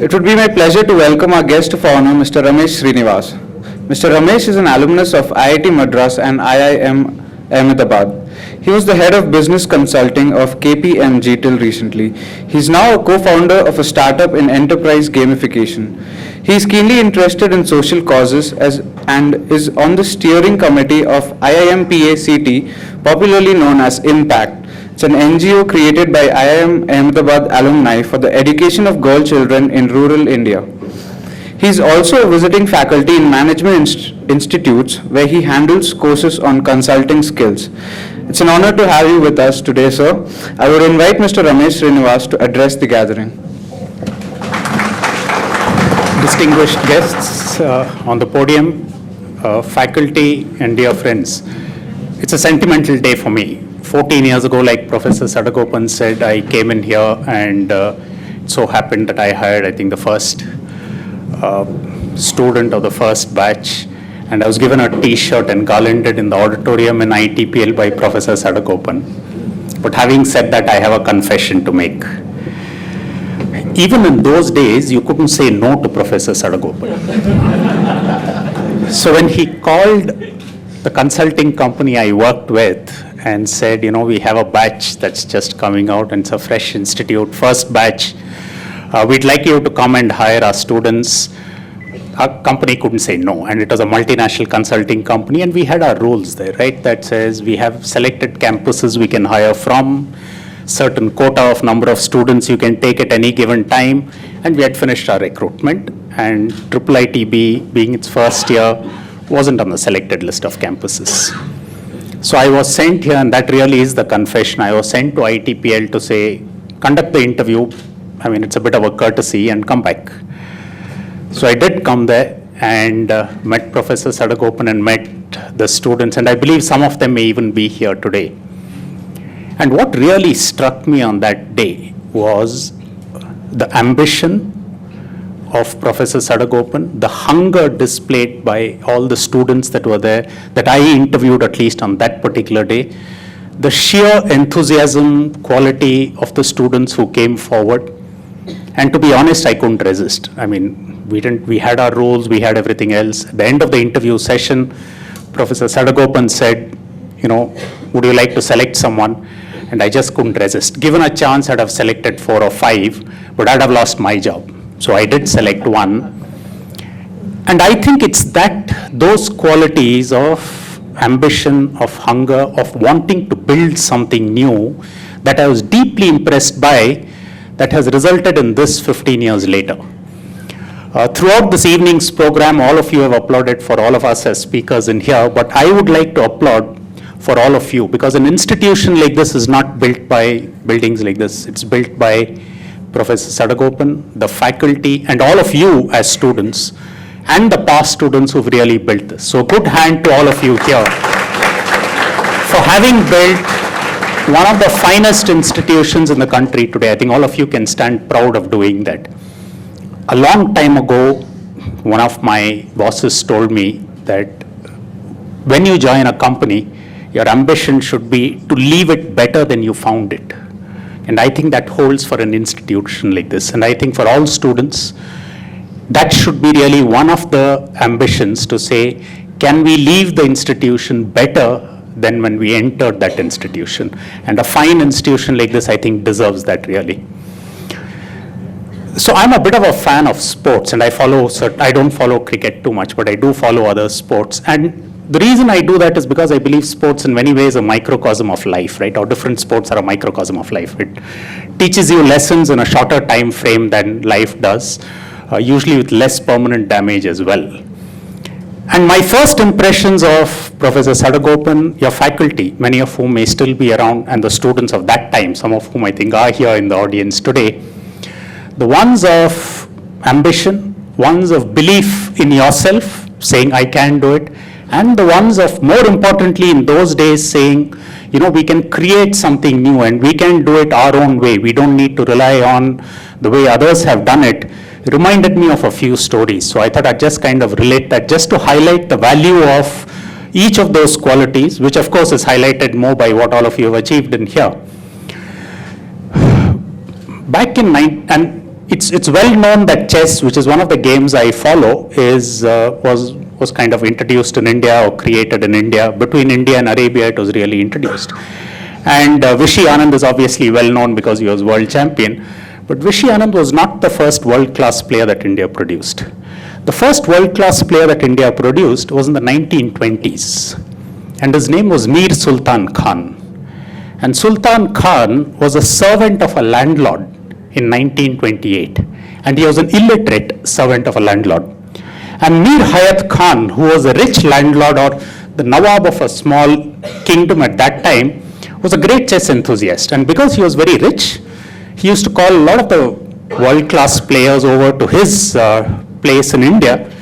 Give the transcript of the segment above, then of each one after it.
It would be my pleasure to welcome our guest of honor, Mr. Ramesh Srinivas. Mr. Ramesh is an alumnus of IIT Madras and IIM Ahmedabad. He was the head of business consulting of KPMG till recently. He is now a co-founder of a startup in enterprise gamification. He is keenly interested in social causes and is on the steering committee of IIMPACT, popularly known as Impact. It's an NGO created by IIM Ahmedabad alumni for the education of girl children in rural India. He is also a visiting faculty in management institutes where he handles courses on consulting skills. It's an honor to have you with us today, sir. I would invite Mr. Ramesh Srinivas to address the gathering. Distinguished guests on the podium, faculty and dear friends, it's a sentimental day for me. 14 years ago, like Professor Sadagopan said, I came in here and it so happened that I hired, I think, the first student of the first batch, and I was given a t-shirt and garlanded in the auditorium in ITPL by Professor Sadagopan. But having said that, I have a confession to make. Even in those days, you couldn't say no to Professor Sadagopan. So when he called the consulting company I worked with and said, you know, we have a batch that's just coming out and it's a fresh institute, first batch, we'd like you to come and hire our students. Our company couldn't say no, and it was a multinational consulting company, and we had our rules there, right? That says we have selected campuses we can hire from, certain quota of number of students you can take at any given time, and we had finished our recruitment, and IIIT-B, being its first year, wasn't on the selected list of campuses. So I was sent here, and that really is the confession. I was sent to ITPL to say, conduct the interview. I mean, it's a bit of a courtesy, and come back. So I did come there and met Professor Sadagopan and met the students, and I believe some of them may even be here today. And what really struck me on that day was the ambition of Professor Sadagopan, the hunger displayed by all the students that were there, that I interviewed at least on that particular day, the sheer enthusiasm, quality of the students who came forward. And to be honest, I couldn't resist. I mean, we had our rules, we had everything else. At the end of the interview session, Professor Sadagopan said, you know, would you like to select someone? And I just couldn't resist. Given a chance, I'd have selected 4 or 5, but I'd have lost my job. So I did select one. And I think it's those qualities of ambition, of hunger, of wanting to build something new that I was deeply impressed by, that has resulted in this 15 years later. Throughout this evening's program, all of you have applauded for all of us as speakers in here, but I would like to applaud for all of you, because an institution like this is not built by buildings like this. It's built by Professor Sadagopan, the faculty, and all of you as students, and the past students who've really built this. So good hand to all of you here for having built one of the finest institutions in the country today. I think all of you can stand proud of doing that. A long time ago, one of my bosses told me that when you join a company, your ambition should be to leave it better than you found it. And I think that holds for an institution like this. And I think for all students, that should be really one of the ambitions, to say, can we leave the institution better than when we entered that institution? And a fine institution like this, I think, deserves that really. So I'm a bit of a fan of sports, and I don't follow cricket too much, but I do follow other sports. And the reason I do that is because I believe sports in many ways are a microcosm of life, right? Or different sports are a microcosm of life. It teaches you lessons in a shorter time frame than life does, usually with less permanent damage as well. And my first impressions of Professor Sadagopan, your faculty, many of whom may still be around, and the students of that time, some of whom I think are here in the audience today, the ones of ambition, ones of belief in yourself, saying I can do it, and the ones of, more importantly in those days, saying, you know, we can create something new and we can do it our own way. We don't need to rely on the way others have done it. It reminded me of a few stories. So I thought I'd just kind of relate that, just to highlight the value of each of those qualities, which of course is highlighted more by what all of you have achieved in here. Back in and it's well known that chess, which is one of the games I follow, was kind of introduced in India or created in India. Between India and Arabia, it was really introduced. And Vishy Anand is obviously well known because he was world champion. But Vishy Anand was not the first world-class player that India produced. The first world-class player that India produced was in the 1920s. And his name was Mir Sultan Khan. And Sultan Khan was a servant of a landlord in 1928. And he was an illiterate servant of a landlord. And Mir Hayat Khan, who was a rich landlord or the Nawab of a small kingdom at that time, was a great chess enthusiast. And because he was very rich, he used to call a lot of the world-class players over to his place in India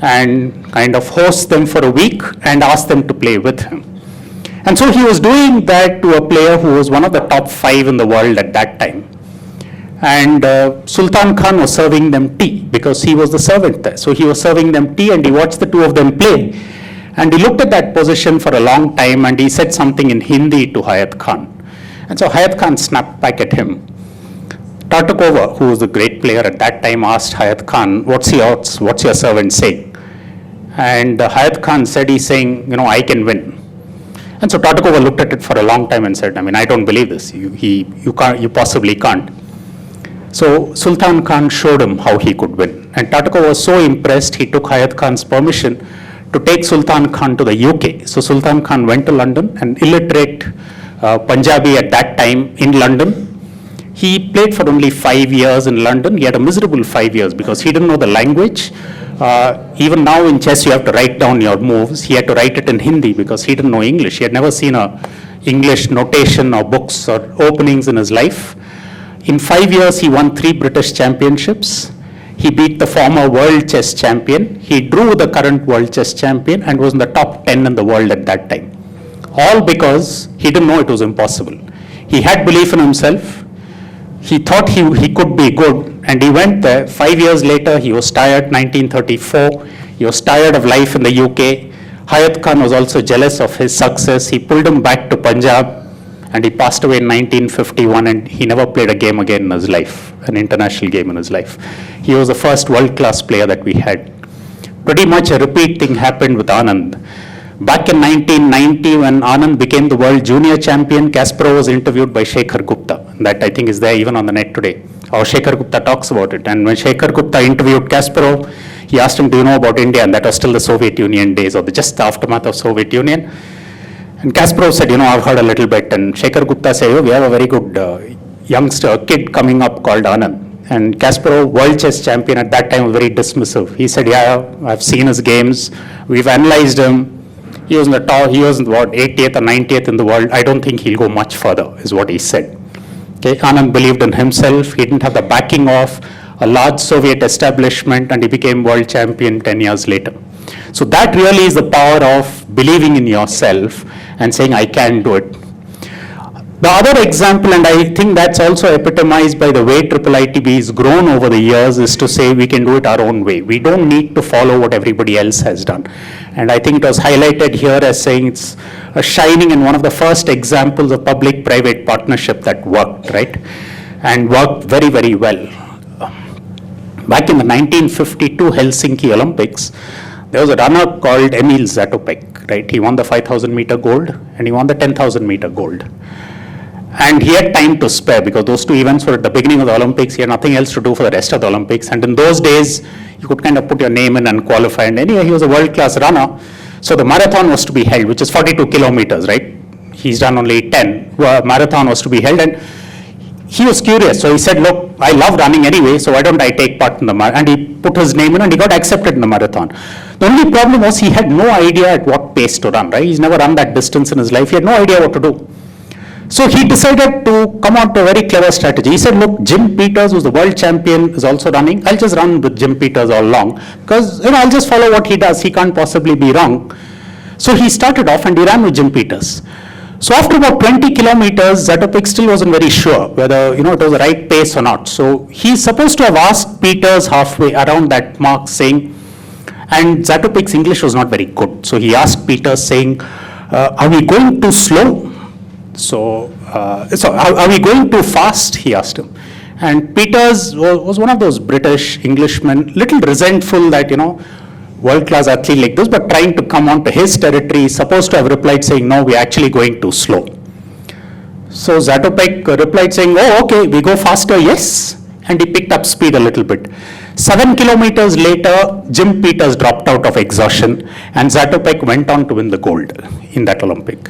and kind of host them for a week and ask them to play with him. And so he was doing that to a player who was one of the top 5 in the world at that time. And Sultan Khan was serving them tea because he was the servant there. So he was serving them tea and he watched the two of them play. And he looked at that position for a long time and he said something in Hindi to Hayat Khan. And so Hayat Khan snapped back at him. Tartakova, who was a great player at that time, asked Hayat Khan, what's your servant saying? And Hayat Khan said, he's saying, I can win. And so Tartakova looked at it for a long time and said, I don't believe this. You possibly can't. So Sultan Khan showed him how he could win. And Tartakova was so impressed, he took Hayat Khan's permission to take Sultan Khan to the UK. So Sultan Khan went to London, an illiterate Punjabi at that time in London. He played for only 5 years in London. He had a miserable 5 years because he didn't know the language. Even now in chess, you have to write down your moves. He had to write it in Hindi because he didn't know English. He had never seen a English notation or books or openings in his life. In 5 years, he won 3 British championships. He beat the former world chess champion. He drew the current world chess champion and was in the top 10 in the world at that time. All because he didn't know it was impossible. He had belief in himself. He thought he could be good, and he went there. 5 years later, he was tired, 1934. He was tired of life in the UK. Hayat Khan was also jealous of his success. He pulled him back to Punjab, and he passed away in 1951, and he never played a game again in his life, an international game in his life. He was the first world-class player that we had. Pretty much a repeat thing happened with Anand. Back in 1990, when Anand became the world junior champion, Kasparov was interviewed by Shekhar Gupta. That I think is there even on the net today. Or Shekhar Gupta talks about it. And when Shekhar Gupta interviewed Kasparov, he asked him, do you know about India? And that was still the Soviet Union days, or just the aftermath of Soviet Union. And Kasparov said, I've heard a little bit. And Shekhar Gupta said, we have a very good youngster, kid coming up called Anand. And Kasparov, world chess champion at that time, was very dismissive. He said, I've seen his games. We've analyzed him. He was in the top, 80th or 90th in the world. I don't think he'll go much further, is what he said. Okay, Anand believed in himself. He didn't have the backing of a large Soviet establishment, and he became world champion 10 years later. So that really is the power of believing in yourself and saying, I can do it. The other example, and I think that's also epitomized by the way IIIT-B has grown over the years, is to say we can do it our own way. We don't need to follow what everybody else has done. And I think it was highlighted here as saying it's a shining and one of the first examples of public-private partnership that worked, right? And worked very, very well. Back in the 1952 Helsinki Olympics, there was a runner called Emil Zatopek, right? He won the 5,000 meter gold and he won the 10,000 meter gold. And he had time to spare because those two events were at the beginning of the Olympics. He had nothing else to do for the rest of the Olympics. And in those days, you could kind of put your name in and qualify. And anyway, he was a world-class runner. So the marathon was to be held, which is 42 kilometers, right? He's done only 10. Marathon was to be held. And he was curious. So he said, look, I love running anyway, so why don't I take part in the marathon? And he put his name in and he got accepted in the marathon. The only problem was he had no idea at what pace to run, right? He's never run that distance in his life. He had no idea what to do. So he decided to come out with a very clever strategy. He said, look, Jim Peters, who's the world champion, is also running. I'll just run with Jim Peters all along because I'll just follow what he does. He can't possibly be wrong. So he started off and he ran with Jim Peters. So after about 20 kilometers, Zatopek still wasn't very sure whether it was the right pace or not. So he's supposed to have asked Peters halfway around that mark saying, and Zatopek's English was not very good. So he asked Peters saying, are we going too slow? So are we going too fast? He asked him. And Peters was one of those British Englishmen, little resentful that, world-class athlete like this, but trying to come onto his territory, supposed to have replied saying, no, we're actually going too slow. So Zatopek replied saying, oh, okay, we go faster, yes. And he picked up speed a little bit. 7 kilometers later, Jim Peters dropped out of exhaustion, and Zatopek went on to win the gold in that Olympic.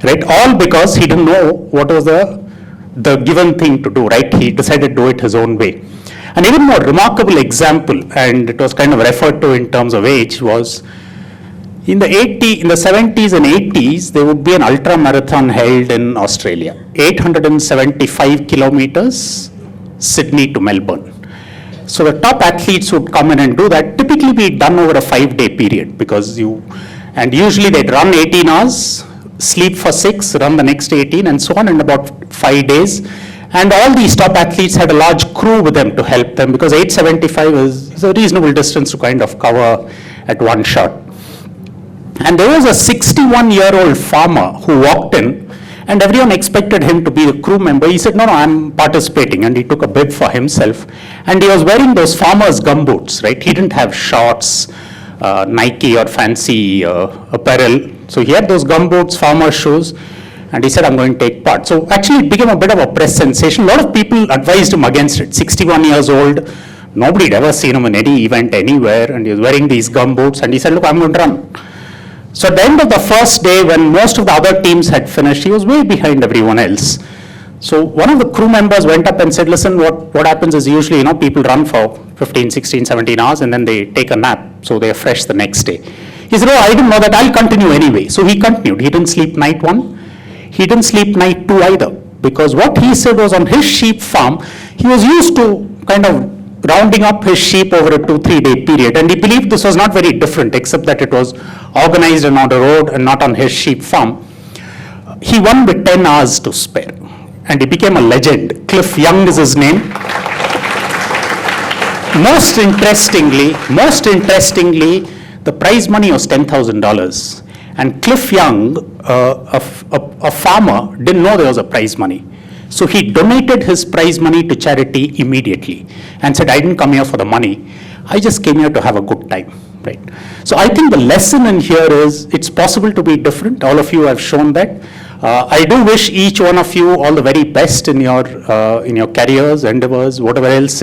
Right? All because he didn't know what was the given thing to do, right? He decided to do it his own way. An even more remarkable example, and it was kind of referred to in terms of age, was in the 70s and 80s, there would be an ultra marathon held in Australia, 875 kilometers, Sydney to Melbourne. So the top athletes would come in and do that, typically be done over a 5-day period, because usually they'd run 18 hours, sleep for 6, run the next 18, and so on in about 5 days. And all these top athletes had a large crew with them to help them, because 875 is a reasonable distance to kind of cover at one shot. And there was a 61-year-old farmer who walked in, and everyone expected him to be a crew member. He said, no, I'm participating, and he took a bib for himself. And he was wearing those farmer's gumboots, right? He didn't have shorts, Nike or fancy apparel. So he had those gumboots, farmer shoes, and he said, I'm going to take part. So actually it became a bit of a press sensation. A lot of people advised him against it. 61 years old, nobody had ever seen him in any event anywhere, and he was wearing these gumboots, and he said, look, I'm going to run. So at the end of the first day, when most of the other teams had finished, he was way behind everyone else. So one of the crew members went up and said, listen, what happens is usually, people run for 15, 16, 17 hours, and then they take a nap, so they're fresh the next day. He said, oh, I didn't know that, I'll continue anyway. So he continued. He didn't sleep night 1. He didn't sleep night 2 either, because what he said was on his sheep farm, he was used to kind of rounding up his sheep over a 2-3 day period, and he believed this was not very different, except that it was organized and on the road and not on his sheep farm. He won with 10 hours to spare, and he became a legend. Cliff Young is his name. Most interestingly, the prize money was $10,000. And Cliff Young, a farmer, didn't know there was a prize money. So he donated his prize money to charity immediately and said, I didn't come here for the money. I just came here to have a good time, right? So I think the lesson in here is it's possible to be different. All of you have shown that. I do wish each one of you all the very best in your careers, endeavors, whatever else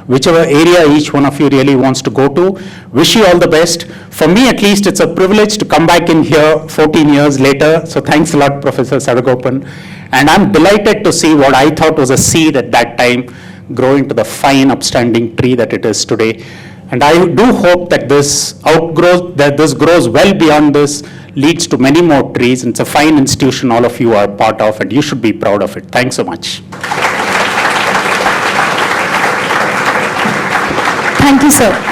whichever area each one of you really wants to go to. Wish you all the best. For me, at least, it's a privilege to come back in here 14 years later. So thanks a lot, Professor Sadagopan. And I'm delighted to see what I thought was a seed at that time grow into the fine, upstanding tree that it is today. And I do hope that this grows well beyond this, leads to many more trees. It's a fine institution all of you are part of, and you should be proud of it. Thanks so much. Thank you, sir.